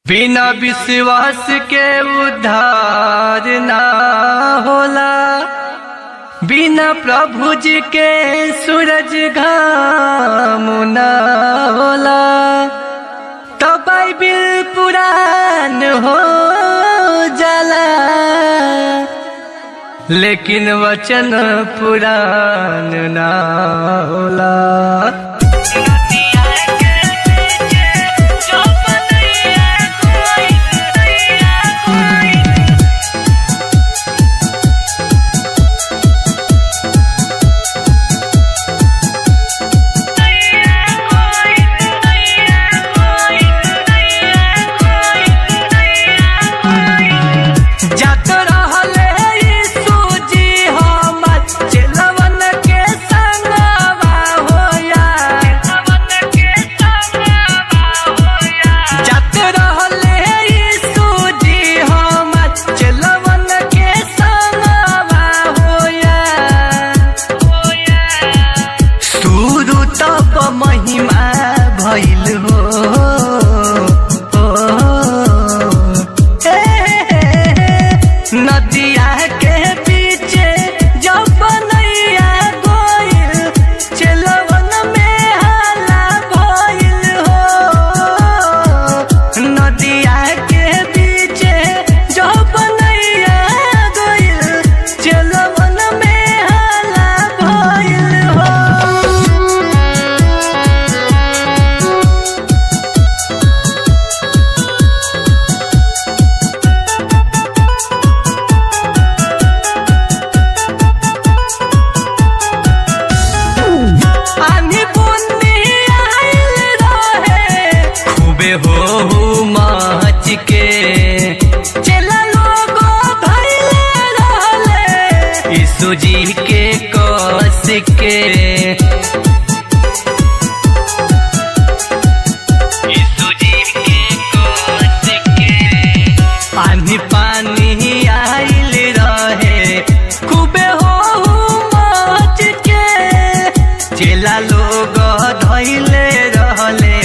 बिना विश्वास के उद्धार ना होला, बिना प्रभु जी के सूरज घाम ना होला। तो बाइबिल पुरान हो जाला, लेकिन वचन पुरान ना होला। महिमा भइल हो, नदिया के पीछे जब नैया गइल, चलवन में हाला भइल हो। नदिया के पीछे जब नैया गइल, चलवन में हाला भइल हो। हो माच के चला लोगो भइले रहले, यीशु जी के कस के, यीशु जी के कस के। पानी पानी आइल रहे, खूबे हो माच के चला लोग धइले रहले,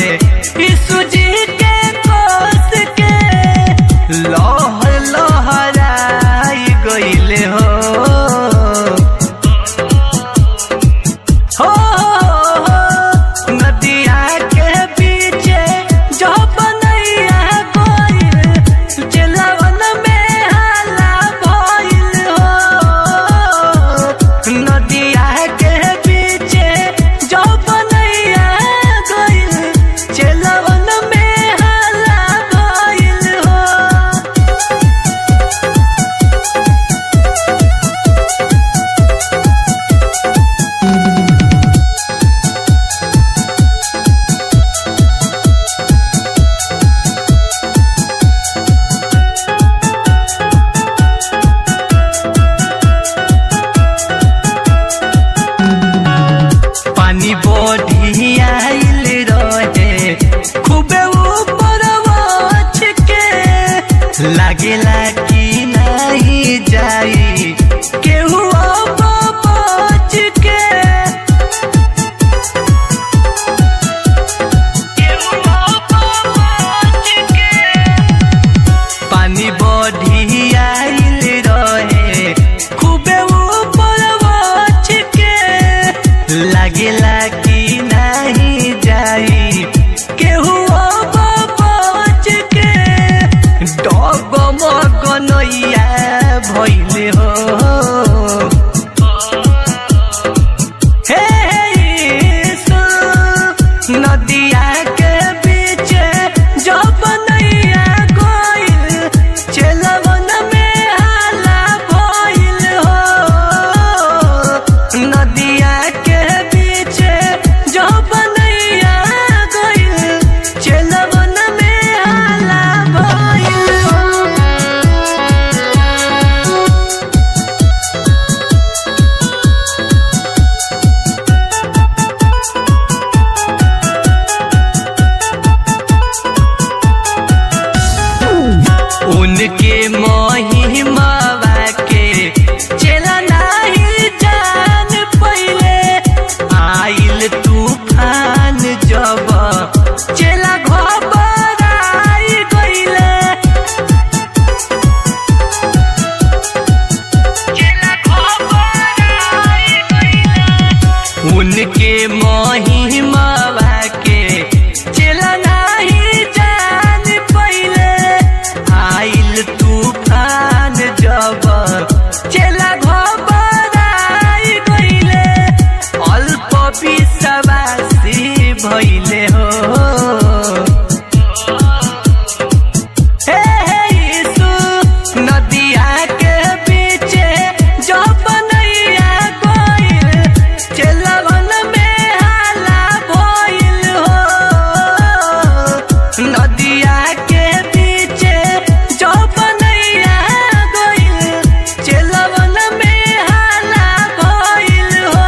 यीशु जी लहर लहराई गइले हो। के बीचे जो बनैया गइल चलवन में हाला भइल हो।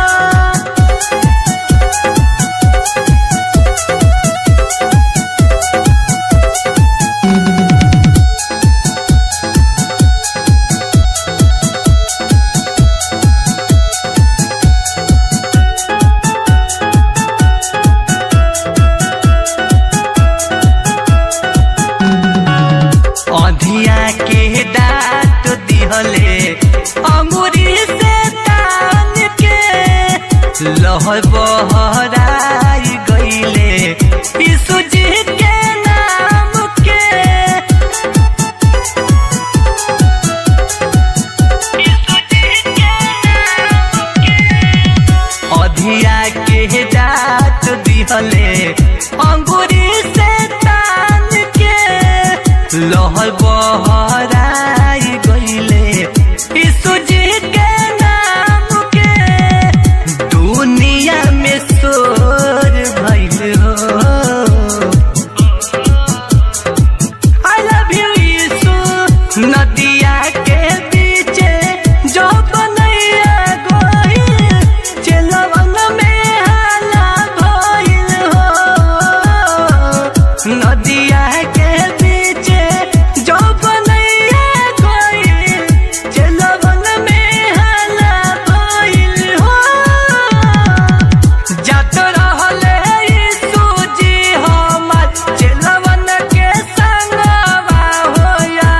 अधिया के दांत दिहले अंगूरी से तान के लहर बहराई गइले यीशु जी के नाम के। यीशु जी के नाम के अधिया के दांत दिहले अंगूरी से तान के लहर बहराई गइले यीशु जी के नाम के। दुनिया में शोर भइल हो आई लव यू यीशु। नदिया के बीचे जो बनैया गइल चलवन में हाला भइल हो। नदिया के जो बनैया गइल चलवन में हाला भइल हो। जात रहले यीशु जी हमर चलवन के संगवा होया।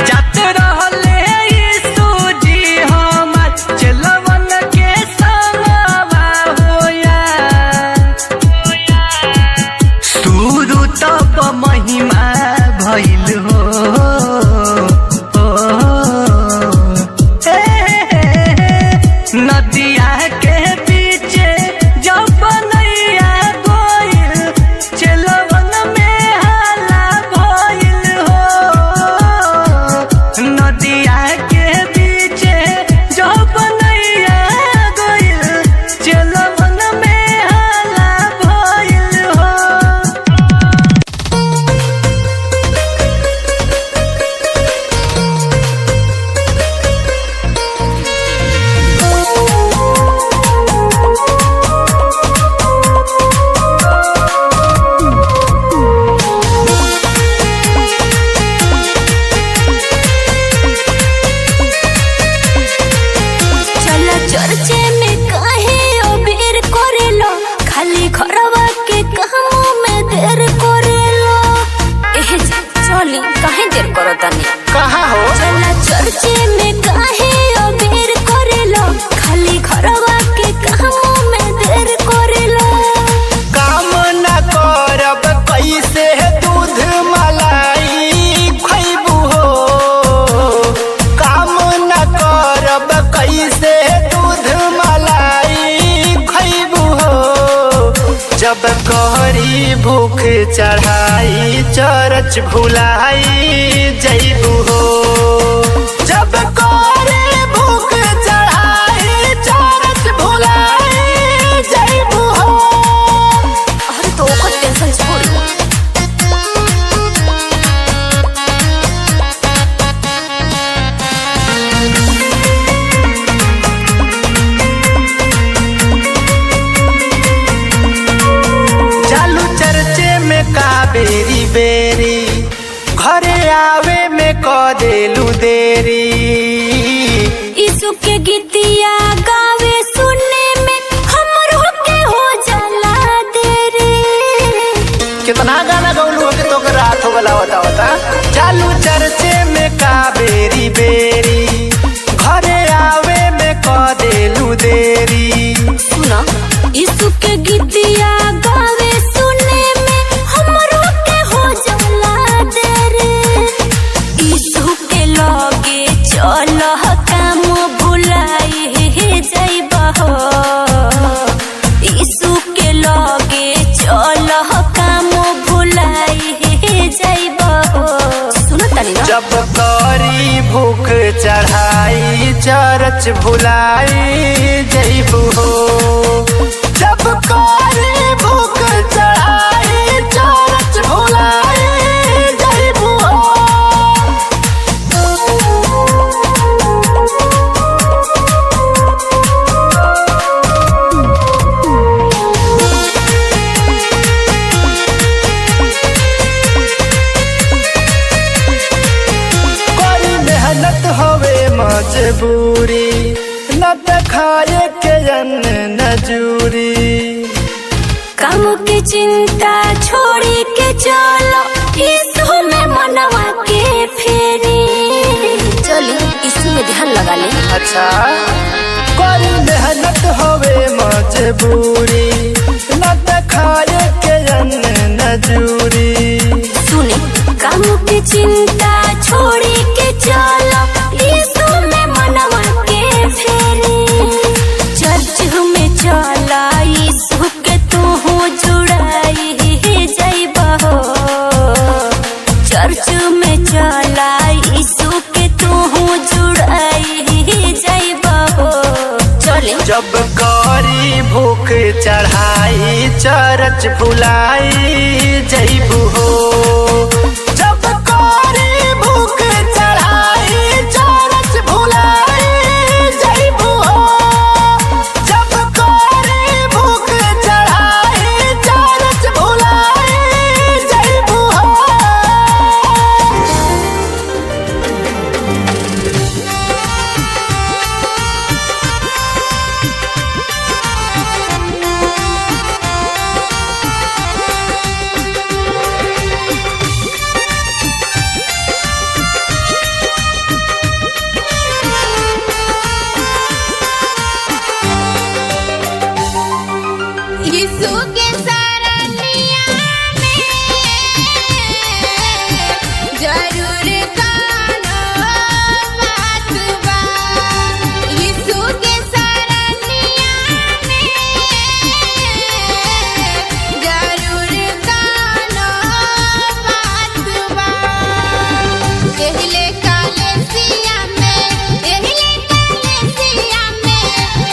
जात रहले यीशु जी हमर चलवन के संगवा होया। सुरु तब महिमा भइल हो नदिया के बीचे जब बनैया गइल चलवन में हाला भइल हो। नदिया के बीचे जब बनैया गइल चलवन में हाला भइल हो। चला चर्चे में काहे अबीर करेलो खाली घरवा के कामों में देर करेलो। एहे चली काहे देर करतानी कहाँ हो? चला चर्चे में काहे अबीर करेलो खाली घरवा के कामों में देर करेलो। काम न करब कैसे दूध मलाई खैबू हो। काम न करब कैसे दूध मलाई खैबू हो। जब कहरी भूख चढ़ाई चरच भुलाई जैबू हो। जब कहरी भूख चढ़ाई चरच भुलाई जैबू हो। अरे तो ओकर टेंशन छोड़ी। चालू चर्चे में का बेरी बेरी घरे आवे में क देलू देरी। यीशु के गीतिया गावे सुनने में हमरो के हो जाला देरी। कितना गाना गौलू हो के तो रात हो गला होता। चालू चर्चे में का बेरी बेरी घरे आवे में क देलू देरी। सुना यीशु के गीतिया गावे सुनने में हमरो के हो जाला देरी। यीशु के लगे चल काम भुलाई जाइबा हो। यीशु के लगे चल काम भुलाई जाइबा हो। सुनो तनी ना। जब करी भूख चढ़ाई चरच भुलाई जैबू हो। जब करी भूख चढ़ाई मजबूरी न त खाए के अन्न नजूरी। काम की चिंता छोड़ी के चलो यीशु में मनवा के फेरी। चली यीशु में ध्यान लगा ले। अच्छा कोई मेहनत होवे मजबूरी न त खाए के अन्न नजूरी। सुने काम की चिंता छोड़ी के चलो यीशु में मनवा के फेरी। चर्च में चला यीशु के तू जुड़ाई जाइबा हो। चर्च में चला यीशु के तू जुड़ाई जाइबा हो। चले जब करी भूख चढ़ाई चरच भुलाई जइबू हो। जब करी भूख चढ़ाई चरच भुलाई जइबू हो। जब करी भूख चढ़ाई चरच भुलाई जइबू हो। यीशु के सरनिया में जरूर कानो बात बा। यीशु के सरनिया में जरूर कानो बात बा। एहिले कलेसिया में एहिले कलेसिया में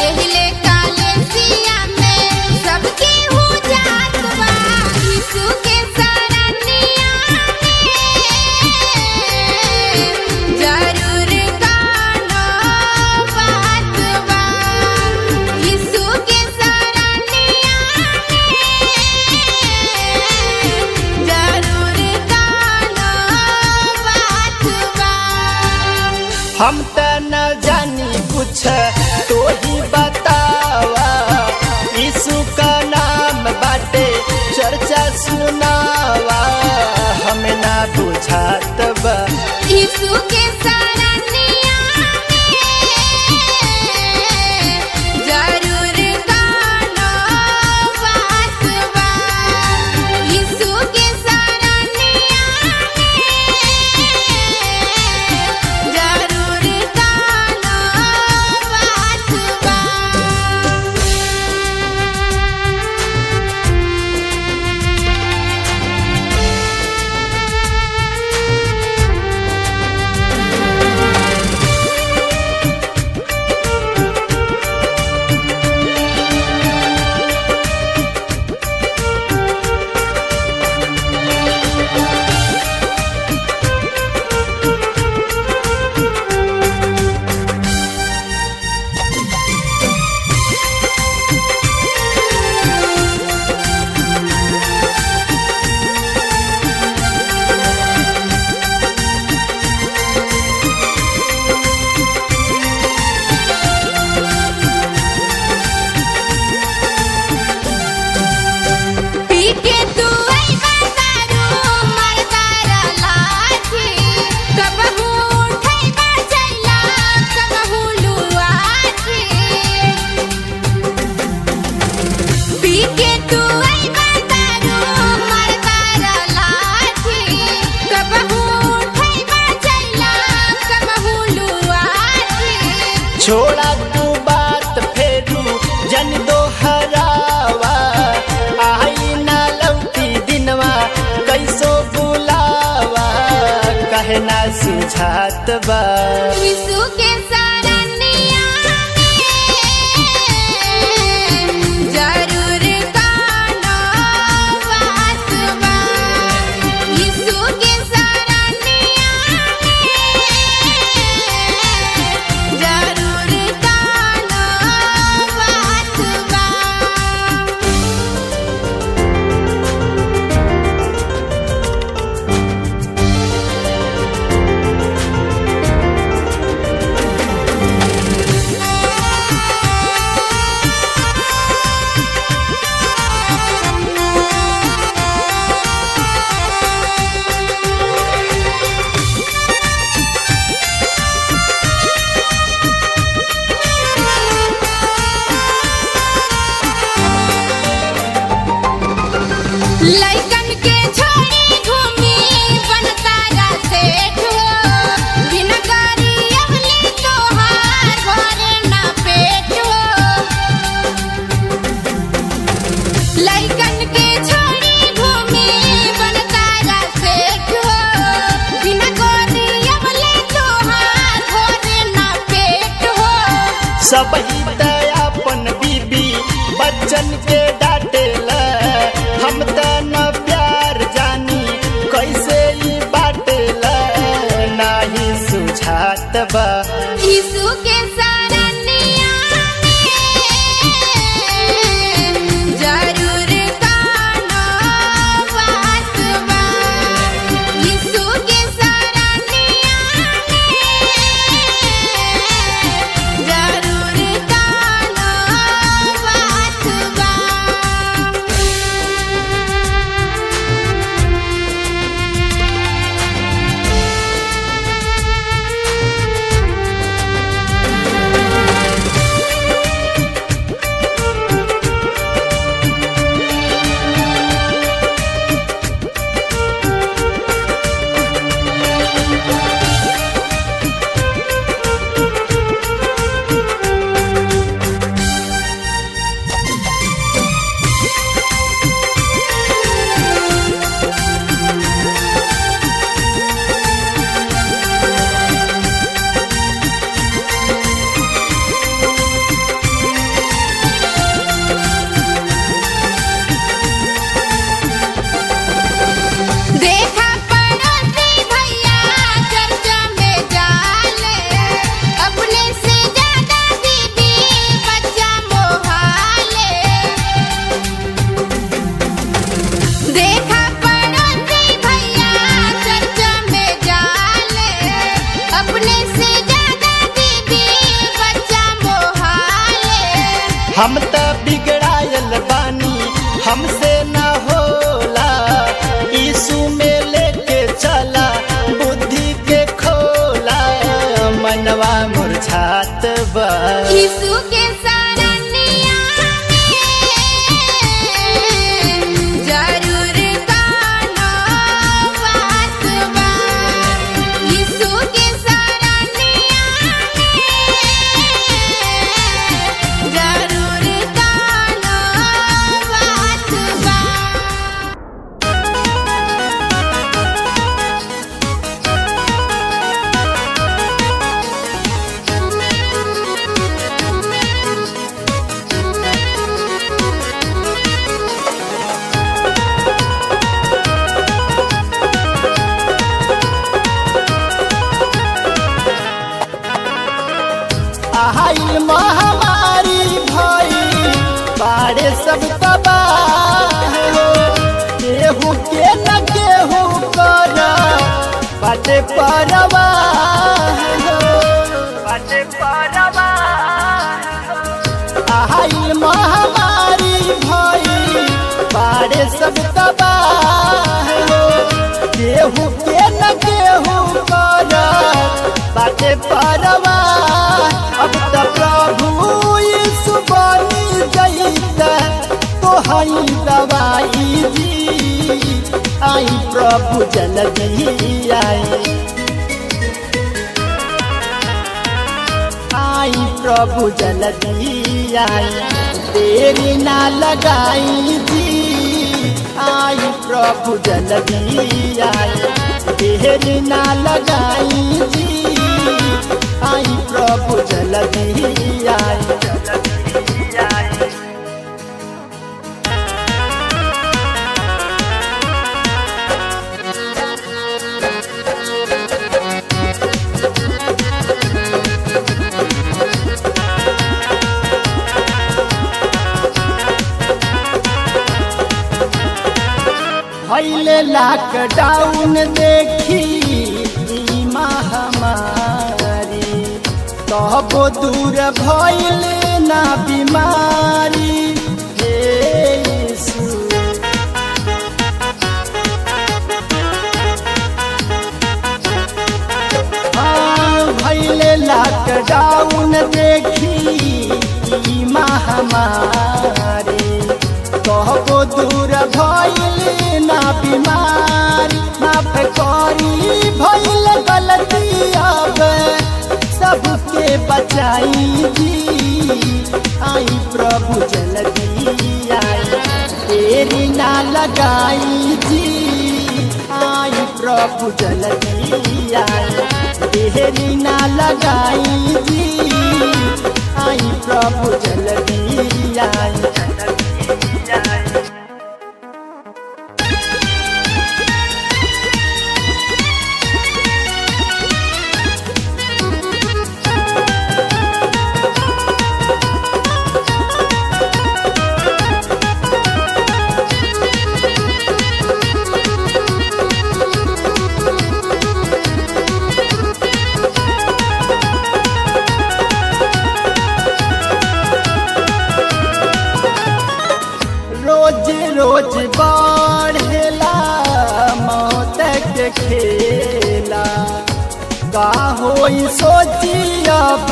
एहिले कलेसिया में सबके हो जात बा। यीशु के सरनिया में जरूर कानो बात बा। यीशु के सरनिया में जरूर कानो बात बा। हम त न जानी कुछ तो ही बतावा। यीशु का नाम बाटे चर्चा सुनावा। हमें ना बुझात बा यीशु के सरनिया में जरूर कानो बात बा। यीशु के सरनिया में जरूर कानो बात बा। पी के तू अइबा तारू मरदारा लाठी। कबहू उठैबा चैला कबहू लुआठी। पी के तू अइबा तारू मरदारा लाठी। कबहू उठैबा चैला कबहू लुआठी। छोड़ा तू बात फेरू जन दोहरावा। आई ना लौटी दिनवा कैसो बुलावा। कहे ना सुझात बा यीशु के सरनिया में जरूर कानो बात बा। यीशु के सरनिया में जरूर कानो बात बा। बाटे परवा आइल महामारी भई बाड़े सब तबाह केहू के न केहू कर बाटे परवा अब त प्रभु यीशु बनी जईत तो हई दवाई जी आई प्रभु जल्दी आई प्रभु जल्दी आई देरी ना लगाई जी आई प्रभु जल्दी आई देरी ना लगाई जी आई प्रभु जल्दी आई पहले लॉकडाउन देखी ई महामारी तब दूर भइल ना बीमारी हे यीशु भइले लॉकडाउन देखी ई महामारी तब दूर भइल ना बीमारी माफ करी भइल गलती अब सबके बचाई जी आई प्रभु जल्दी आई देरी ना लगाई जी आई प्रभु जल्दी आई देरी ना लगाई जी आई प्रभु जल्दी आई रोज बढ़ेला मौत के खेला का होई सोची अब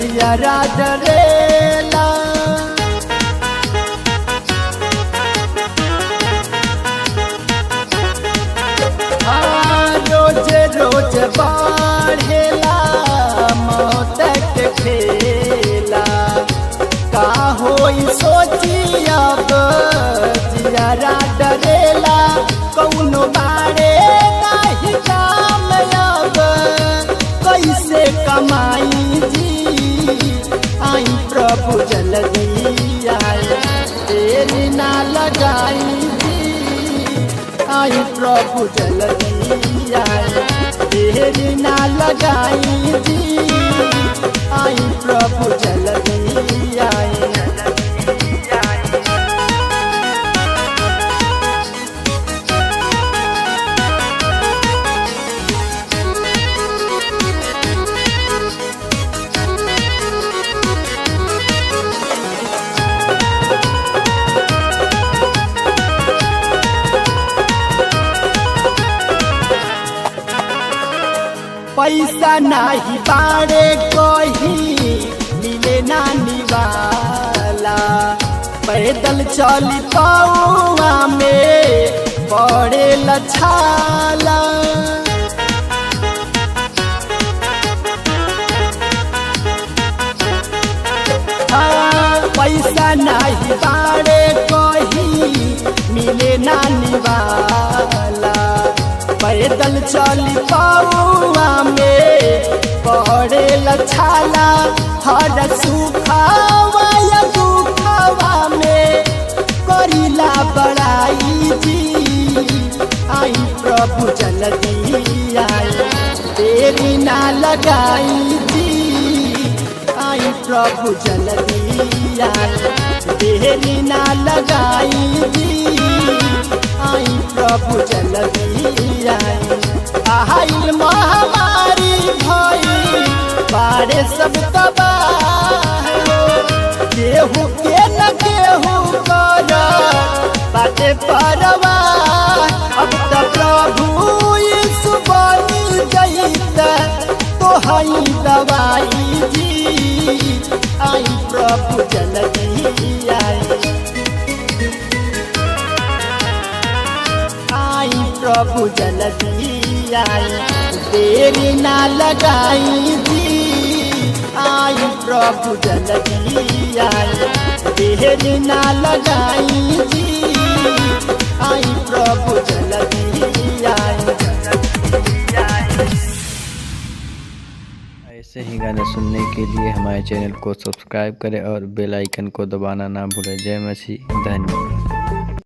जियरा डरेला रोज बढ़ेला मौत के खेला का होई सोची अब जियरा डरेला कौनो बारे नाही काम अब कैसे कमाई जी आई प्रभु जल्दी आई देरी ना लगाई जी आई प्रभु जल्दी आई देरी ना लगाई जी आई प्रभु जल्दी आई पैसा नाही बाड़े कहीं मिले ना निवाला पैदल चली पौआ में बड़े लछाला पैसा नाही बाड़े कहीं मिले ना निवाला पैदल चली पौआ में पड़े लछाला हर सुखावा या दुखावा में करीला बड़ाई जी आई प्रभु जल्दी आई देरी ना लगाई जी आई प्रभु जल्दी आई देरी ना लगाई जी आई प्रभु जल्दी आई। आइल महामारी भई बारे सब तबाह हो, केहू के न केहू कर बाटे परवाह। अब त प्रभु यीशु बनी जईता तो हई दवाई जी। आई प्रभु जल्दी आई, आई प्रभु जल्दी आई, देरी ना लगाई जी। आई प्रभु जल्दी आई, देरी ना लगाई जी। आई प्रभु जल्दी आई। ऐसे ही गाने सुनने के लिए हमारे चैनल को सब्सक्राइब करें और बेल आइकन को दबाना ना भूलें। जय मसीह, धन्यवाद।